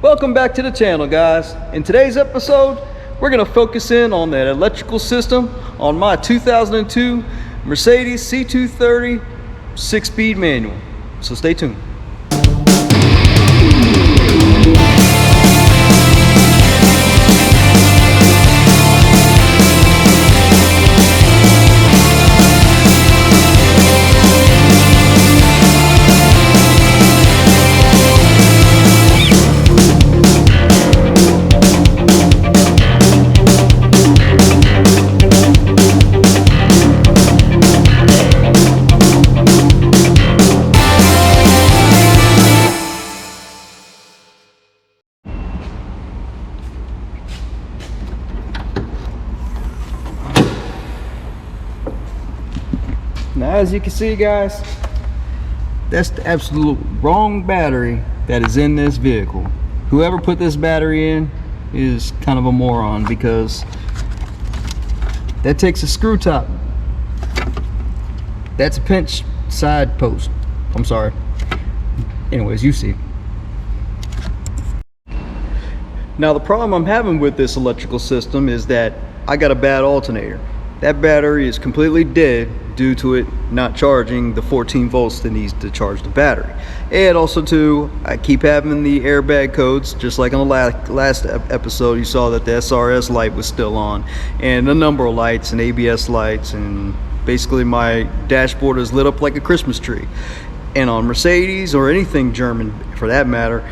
Welcome back to the channel, guys. In today's episode, we're going to focus in on that electrical system on my 2002 Mercedes C230 6-speed manual. So stay tuned. Now, as you can see, guys, that's the absolute wrong battery that is in this vehicle. Whoever put this battery in is kind of a moron, because that takes a screw top. That's a pinch side post. I'm sorry. Anyways, you see. Now, the problem I'm having with this electrical system is that I got a bad alternator. That battery is completely dead due to it not charging the 14 volts that needs to charge the battery. And also too, I keep having the airbag codes, just like on the last episode you saw that the SRS light was still on, and a number of lights and ABS lights, and basically my dashboard is lit up like a Christmas tree. And on Mercedes, or anything German for that matter,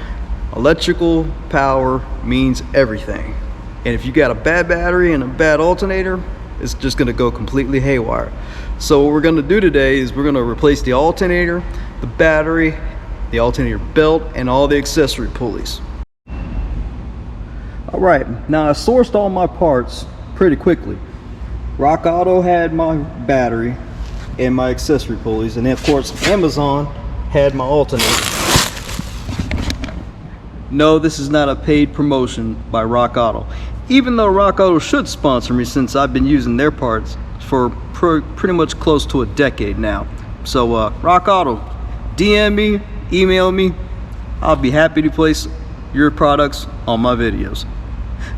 electrical power means everything. And if you got a bad battery and a bad alternator, it's just going to go completely haywire. So what we're going to do today is we're going to replace the alternator, the battery, the alternator belt, and all the accessory pulleys. Alright, now I sourced all my parts pretty quickly. Rock Auto had my battery and my accessory pulleys, and then of course Amazon had my alternator. No, this is not a paid promotion by Rock Auto, even though Rock Auto should sponsor me, since I've been using their parts for pretty much close to a decade now. So Rock Auto, DM me, email me. I'll be happy to place your products on my videos.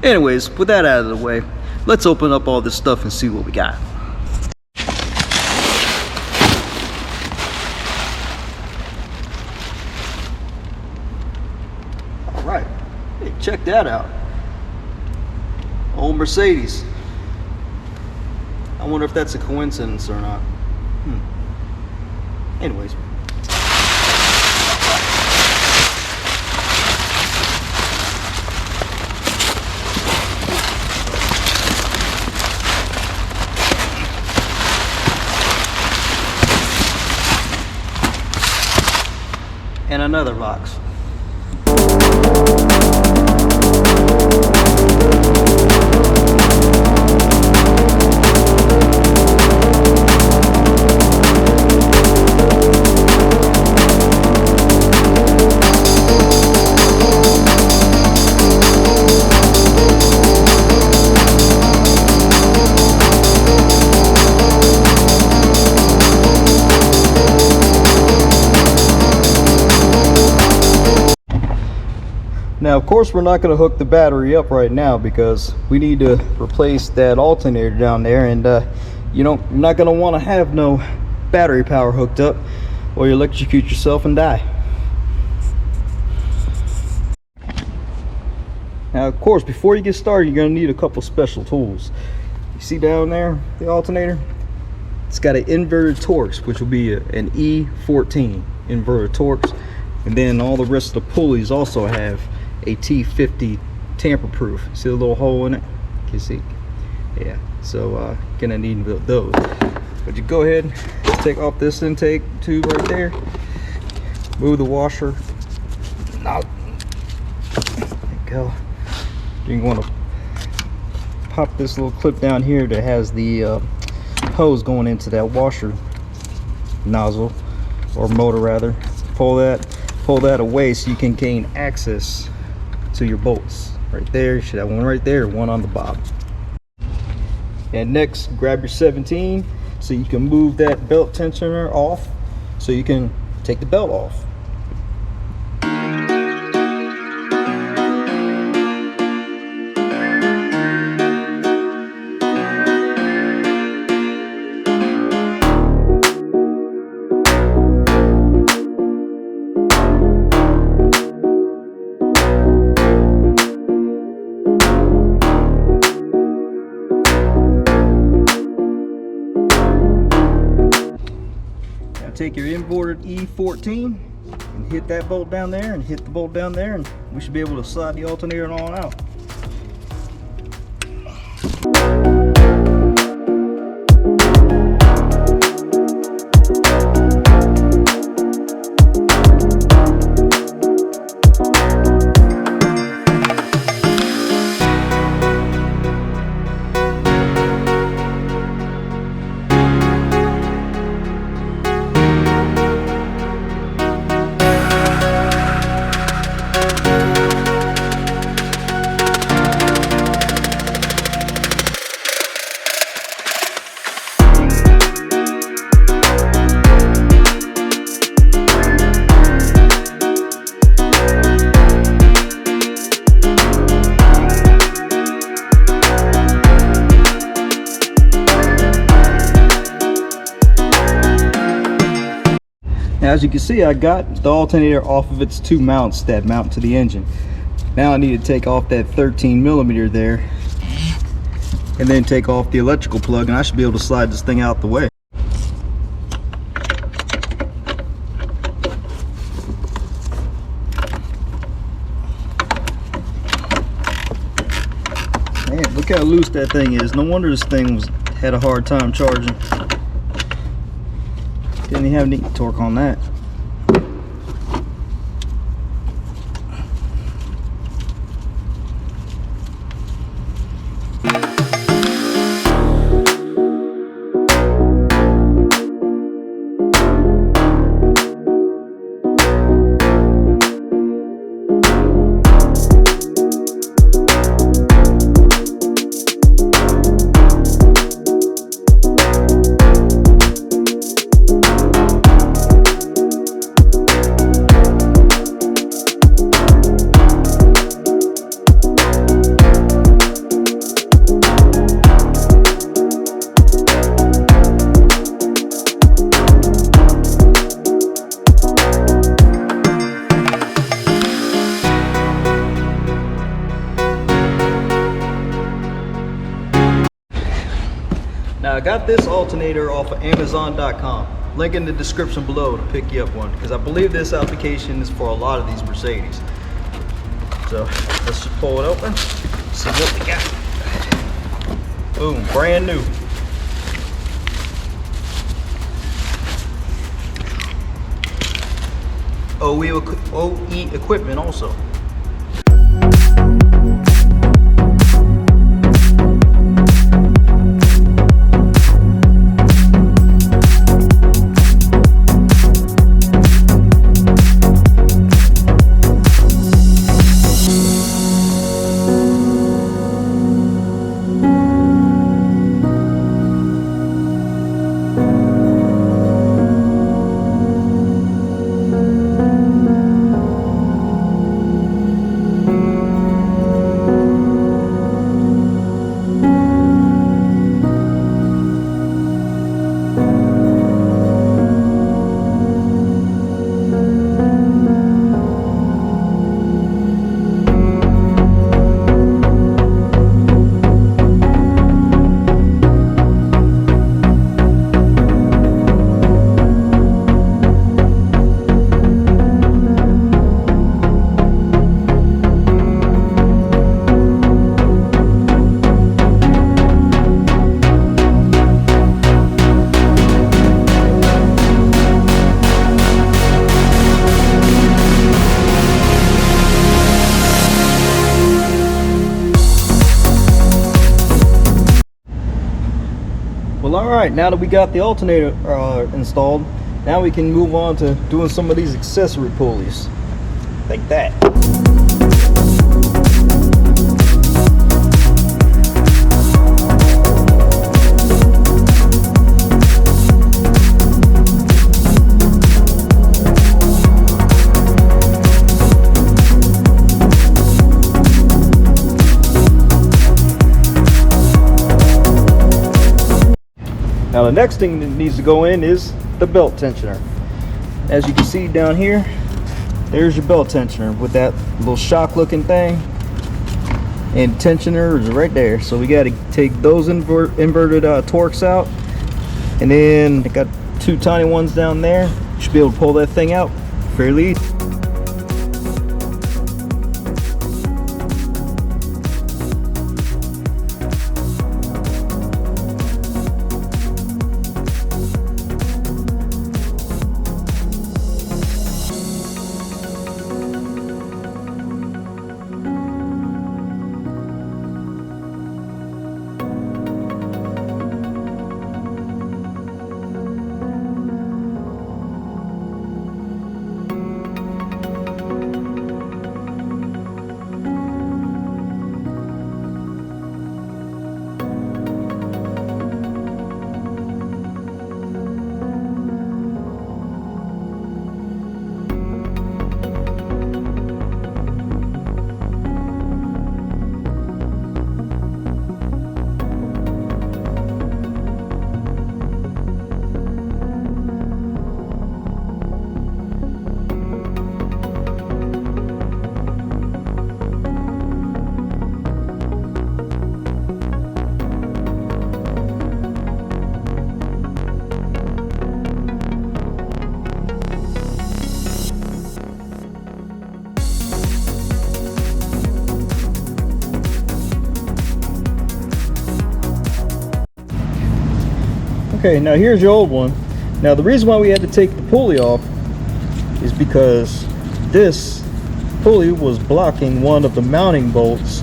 Anyways, with that out of the way, let's open up all this stuff and see what we got. All right, hey, check that out. Old Mercedes. I wonder if that's a coincidence or not. Anyways. And another box. Now, of course, we're not going to hook the battery up right now, because we need to replace that alternator down there, and you're not going to want to have no battery power hooked up, or you electrocute yourself and die. Now, of course, before you get started, you're going to need a couple special tools. You see down there the alternator? It's got an inverted Torx, which will be an E14 inverted Torx, and then all the rest of the pulleys also have a T50 tamper proof. See the little hole in it? Can you see? Yeah, so gonna need those. But you go ahead, take off this intake tube right there, move the washer out. There you go. You're going to pop this little clip down here that has the hose going into that washer nozzle, or motor rather. Pull that away so you can gain access to your bolts. Right there, you should have one right there, one on the bottom. And next, grab your 17 so you can move that belt tensioner off, so you can take the belt off. take your inverted E14 and hit that bolt down there and hit the bolt down there, and we should be able to slide the alternator on out. As you can see, I got the alternator off of its two mounts that mount to the engine. Now I need to take off that 13mm there and then take off the electrical plug, and I should be able to slide this thing out the way. Man, look how loose that thing is. No wonder this thing had a hard time charging. Didn't even have any torque on that. Now I got this alternator off of Amazon.com. Link in the description below to pick you up one, because I believe this application is for a lot of these Mercedes. So let's just pull it open, see what we got. Boom, brand new. OE equipment also. Well, alright, now that we got the alternator installed, now we can move on to doing some of these accessory pulleys. Like that. Now the next thing that needs to go in is the belt tensioner. As you can see down here, there's your belt tensioner with that little shock looking thing, and tensioner is right there. So we got to take those inverted Torx out, and then I got 2 tiny ones down there. You should be able to pull that thing out fairly easy. Okay, now here's your old one. Now the reason why we had to take the pulley off is because this pulley was blocking one of the mounting bolts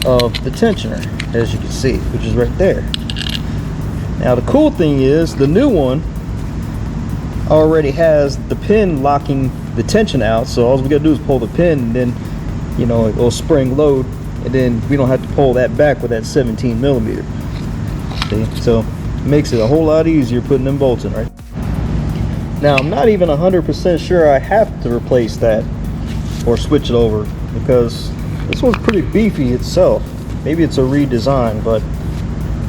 of the tensioner, as you can see, which is right there. Now the cool thing is the new one already has the pin locking the tension out, so all we gotta do is pull the pin and then, you know, it'll spring load, and then we don't have to pull that back with that 17mm. See, so makes it a whole lot easier putting them bolts in, right? Now I'm not even 100% sure I have to replace that or switch it over, because this one's pretty beefy itself. Maybe it's a redesign, but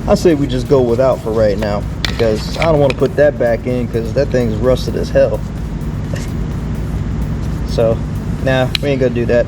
I say we just go without for right now, because I don't want to put that back in because that thing's rusted as hell. So nah, we ain't gonna do that.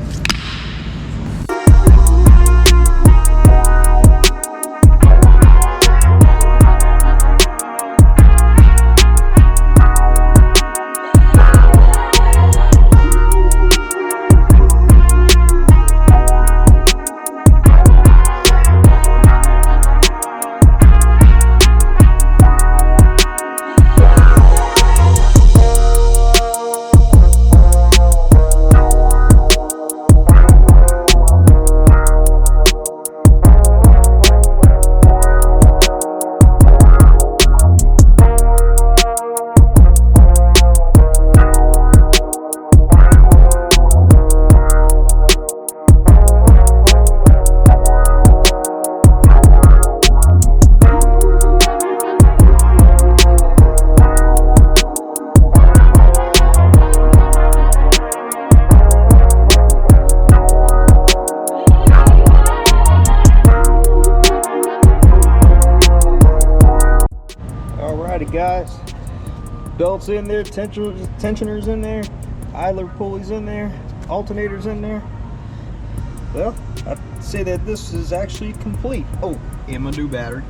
Guys, belts in there, tensioners in there, idler pulleys in there, alternators in there. Well, I'd say that this is actually complete. Oh, and my new battery.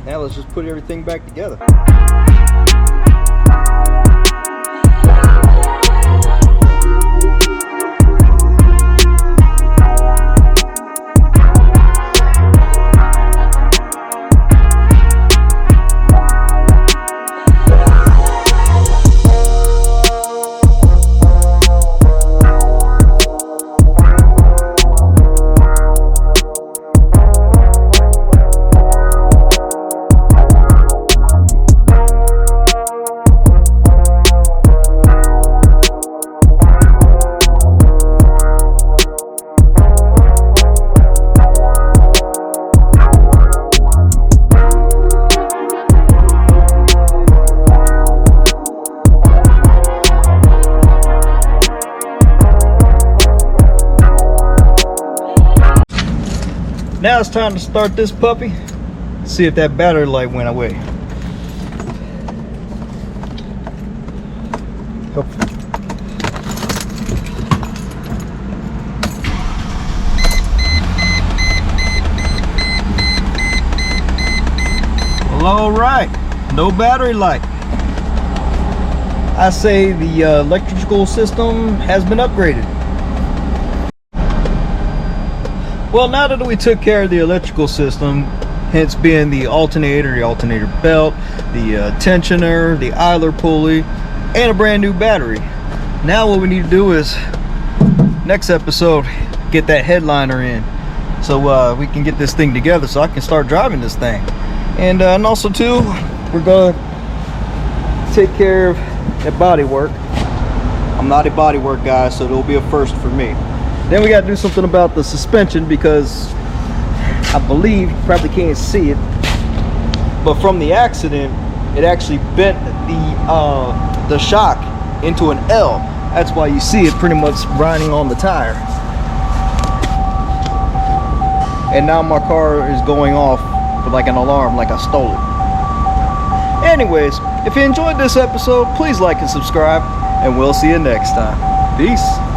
Now let's just put everything back together. Now it's time to start this puppy. See if that battery light went away. Oh. Well, all right, no battery light. I say the electrical system has been upgraded. Well, now that we took care of the electrical system, hence being the alternator belt, the tensioner, the idler pulley, and a brand new battery. Now what we need to do is, next episode, get that headliner in, so we can get this thing together so I can start driving this thing. And also too, we're gonna take care of that body work. I'm not a body work guy, so it'll be a first for me. Then we got to do something about the suspension, because I believe you probably can't see it, but from the accident it actually bent the shock into an L. That's why you see it pretty much riding on the tire. And now my car is going off with like an alarm, like I stole it. Anyways, if you enjoyed this episode, please like and subscribe, and we'll see you next time. Peace.